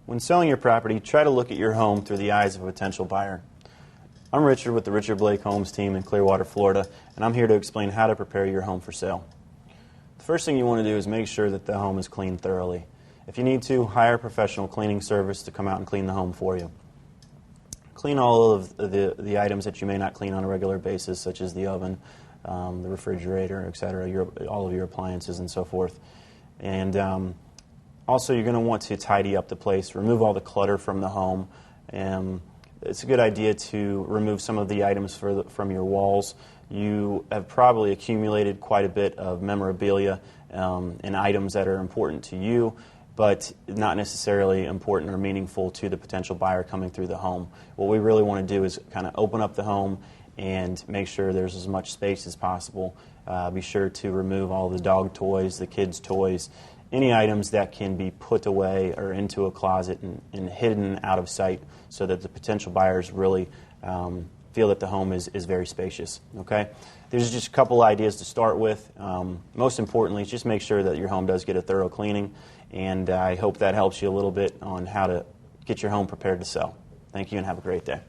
When selling your property, try to look at your home through the eyes of a potential buyer. I'm Richard with the Richard Blake Homes team in Clearwater, Florida, and I'm here to explain how to prepare your home for sale. The first thing you want to do is make sure that the home is cleaned thoroughly. If you need to, hire a professional cleaning service to come out and clean the home for you. Clean all of the items that you may not clean on a regular basis, such as the oven, the refrigerator, etc., all of your appliances and so forth. And also, you're going to want to tidy up the place, remove all the clutter from the home. It's a good idea to remove some of the items from your walls. You have probably accumulated quite a bit of memorabilia and items that are important to you, but not necessarily important or meaningful to the potential buyer coming through the home. What we really want to do is kind of open up the home and make sure there's as much space as possible. Be sure to remove all the dog toys, the kids' toys, any items that can be put away or into a closet and hidden out of sight so that the potential buyers really feel that the home is very spacious. Okay? There's just a couple ideas to start with. Most importantly, just make sure that your home does get a thorough cleaning, and I hope that helps you a little bit on how to get your home prepared to sell. Thank you and have a great day.